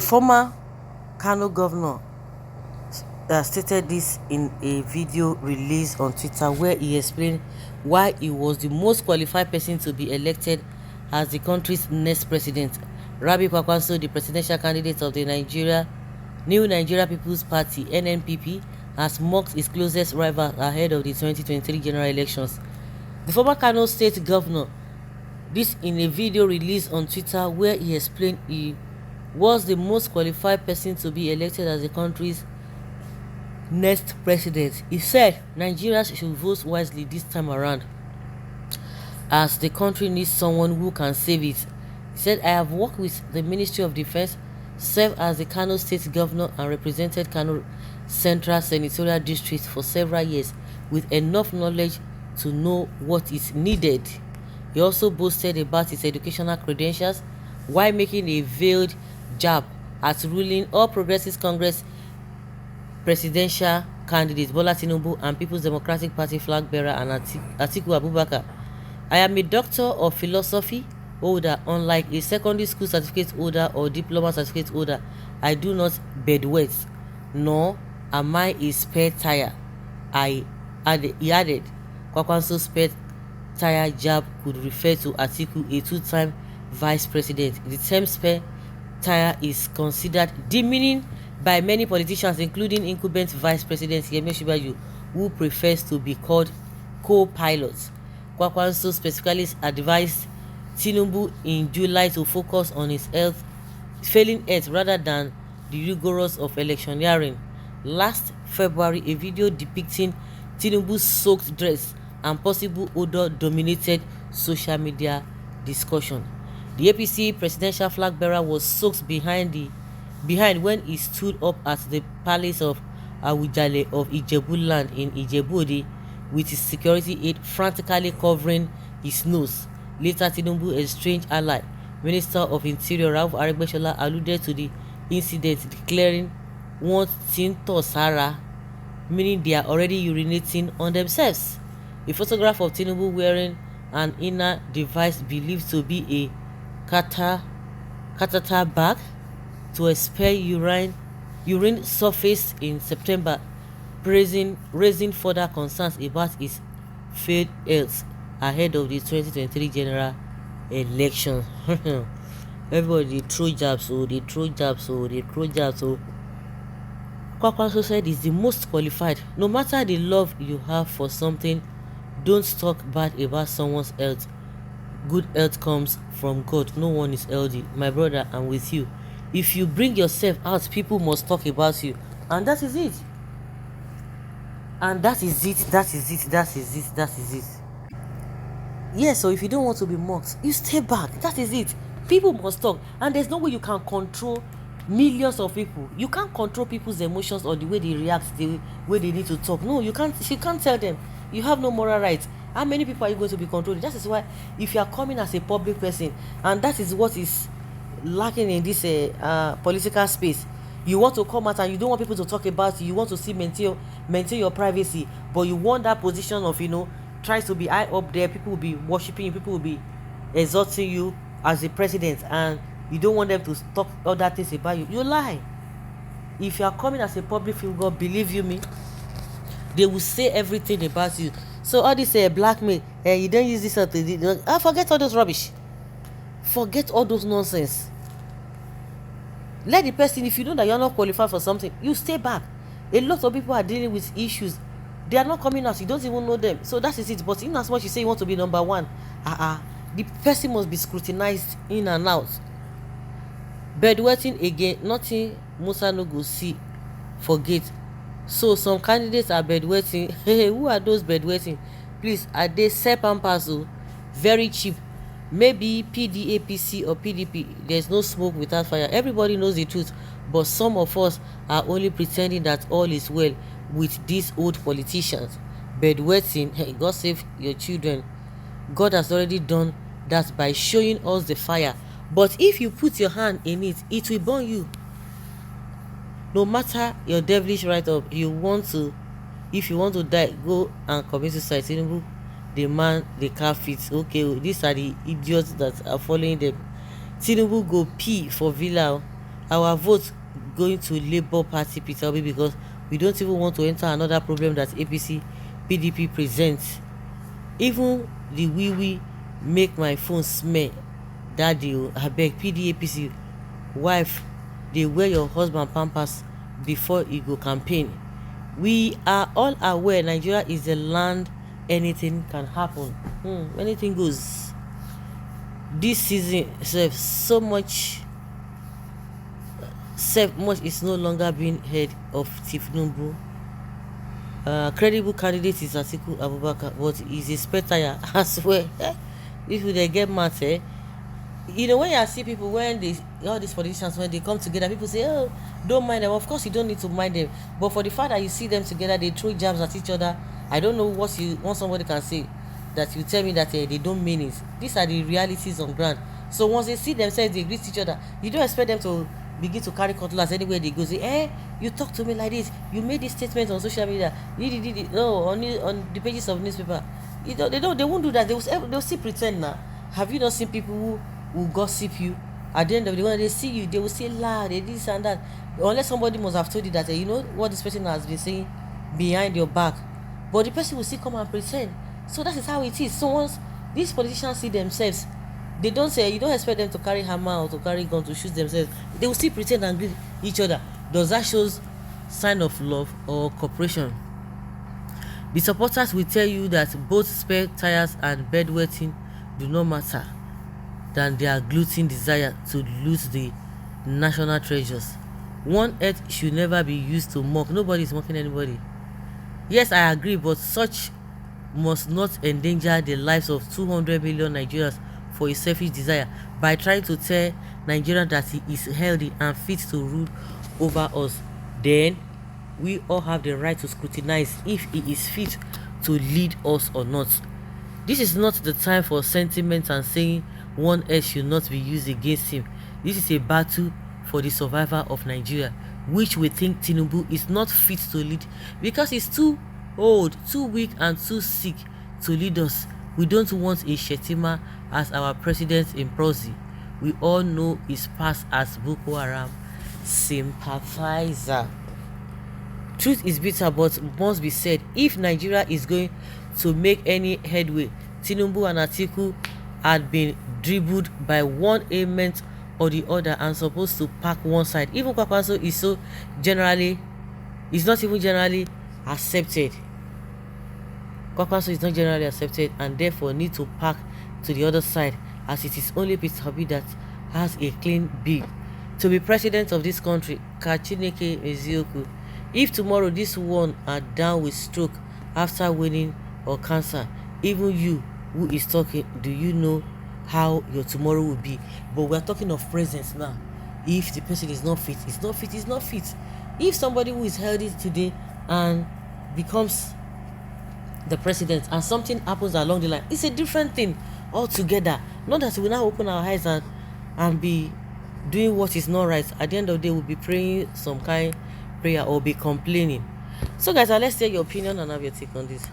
The former Kano governor stated this in a video released on Twitter, where he explained why he was the most qualified person to be elected as the country's next president. Rabi Kwakwanso, the presidential candidate of the New Nigeria People's Party (NNPP), has mocked his closest rival ahead of the 2023 general elections. The former Kano state governor, this in a video released on Twitter, where he explained he was the most qualified person to be elected as the country's next president. He said Nigerians should vote wisely this time around, as the country needs someone who can save it. He said, I have worked with the Ministry of Defense, served as the Kano State Governor, and represented Kano Central Senatorial District for several years with enough knowledge to know what is needed. He also boasted about his educational credentials while making a veiled jab at ruling All Progressives Congress presidential candidate Bola Tinubu and People's Democratic Party flag bearer and Atiku Abubakar. I am a doctor of philosophy holder. Unlike a secondary school certificate holder or diploma certificate holder, I do not bedwet, nor am I a spare tire. He added, Kwakwanso's spare tire jab could refer to Atiku, a two-time vice president. The term spare tire is considered demeaning by many politicians, including incumbent Vice President Yemi Osinbajo, who prefers to be called co-pilot. Kwakwanso specifically advised Tinubu in July to focus on his failing health rather than the rigors of electioneering. Last February, a video depicting Tinubu's soaked dress and possible odor dominated social media discussion. The APC presidential flag bearer was soaked behind when he stood up at the palace of Awujale of Ijebu land in Ijebu-Ode, with his security aide frantically covering his nose. Later, Tinubu, a strange ally, Minister of Interior Rauf Aregbesola, alluded to the incident, declaring "one thing to Sarah," meaning they are already urinating on themselves. A photograph of Tinubu wearing an inner device believed to be a catheter bag to expel urine surfaced in September, raising further concerns about his failed health ahead of the 2023 general election. Everybody throw jabs, they throw jabs. Kwakwanso said he's the most qualified. No matter the love you have for something, don't talk bad about someone's health. Good health comes from God. No one is healthy. My brother, I'm with you. If you bring yourself out, people must talk about you. And that is it. Yes, so if you don't want to be mocked, you stay back. That is it. People must talk. And there's no way you can control millions of people. You can't control people's emotions or the way they react, the way they need to talk. No, you can't tell them. You have no moral rights. How many people are you going to be controlling? That is why, if you are coming as a public person, and that is what is lacking in this political space, you want to come out and you don't want people to talk about you. You want to maintain your privacy, but you want that position of tries to be high up there. People will be worshiping you, people will be exalting you as the president, and you don't want them to talk other things about you. You lie. If you are coming as a public figure, believe you me, they will say everything about you. So all this blackmail, you don't use this or forget all those rubbish. Forget all those nonsense. Let the person, if you know that you're not qualified for something, you stay back. A lot of people are dealing with issues. They are not coming out. You don't even know them. So that is it. But in as much you say you want to be number one, the person must be scrutinized in and out. Bedwetting again, nothing Musa no go see, forget. So some candidates are bedwetting. Who are those bedwetting? Please, are they sell pampers? Very cheap. Maybe PDAPC or PDP. There's no smoke without fire. Everybody knows the truth, but some of us are only pretending that all is well with these old politicians. Bedwetting, hey, God save your children. God has already done that by showing us the fire. But if you put your hand in it, it will burn you. No matter your devilish right up, if you want to die, go and commit suicide. Tinubu, the man, the car fits. Okay, these are the idiots that are following them. Tinubu go pee for villa our vote going to Labour Party Peter Obi because we don't even want to enter another problem that APC PDP presents. Even the wee make my phone smell daddy abeg PDAPC wife dey wear your husband pampers before e go campaign. We are all aware Nigeria is the land anything can happen. Anything goes. This season so much is no longer being heard of Tinubu. Credible candidate is Atiku Abubakar, but he's a spare tire. I swear. If they get mad, when you see people, when all these politicians, when they come together, people say, oh, don't mind them. Of course you don't need to mind them, but for the fact that you see them together, they throw jabs at each other. I don't know what somebody can say that you tell me that they don't mean it. These are the realities on ground. So once they see themselves, they greet each other, you don't expect them to begin to carry cutlass anywhere they go. Say, you talk to me like this, you made this statement on social media, no, on the pages of newspaper. They won't do that. They'll still pretend now. Have you not seen people who will gossip you? At the end of the day, when they see you, they will say loud, they this and that. Unless somebody must have told you that, you know what this person has been saying behind your back, but the person will still come and pretend. So that is how it is. So once these politicians see themselves, they don't say, you don't expect them to carry hammer or to carry gun to shoot themselves. They will still pretend and greet each other. Does that show sign of love or cooperation? The supporters will tell you that both spare tires and bedwetting do not matter than their glutton desire to loot the national treasures. One earth should never be used to mock. Nobody is mocking anybody. Yes, I agree, but such must not endanger the lives of 200 million Nigerians for a selfish desire by trying to tell Nigeria that he is healthy and fit to rule over us. Then we all have the right to scrutinize if he is fit to lead us or not. This is not the time for sentiment and saying one earth should not be used against him. This is a battle for the survival of Nigeria, which we think Tinubu is not fit to lead because he's too old, too weak, and too sick to lead us. We don't want a Shetima as our president in proxy. We all know his past as Boko Haram sympathizer. Truth is bitter, but must be said. If Nigeria is going to make any headway, Tinubu and Atiku had been dribbled by one element or the other and supposed to pack one side. Even Kwakwanso is not even generally accepted. Kwakwanso is not generally accepted and therefore need to pack to the other side, as it is only Peter Obi that has a clean bill to be president of this country. Kachineke Ezioku. If tomorrow this one are down with stroke after winning or cancer, even you who is talking, do you know how your tomorrow will be? But we're talking of presence now. If the person is not fit, it's not fit, it's not fit. If somebody who is healthy today and becomes the president and something happens along the line, it's a different thing altogether. Not that we now open our eyes and be doing what is not right. At the end of the day, we'll be praying some kind prayer or be complaining. So guys, let's hear your opinion and have your take on this.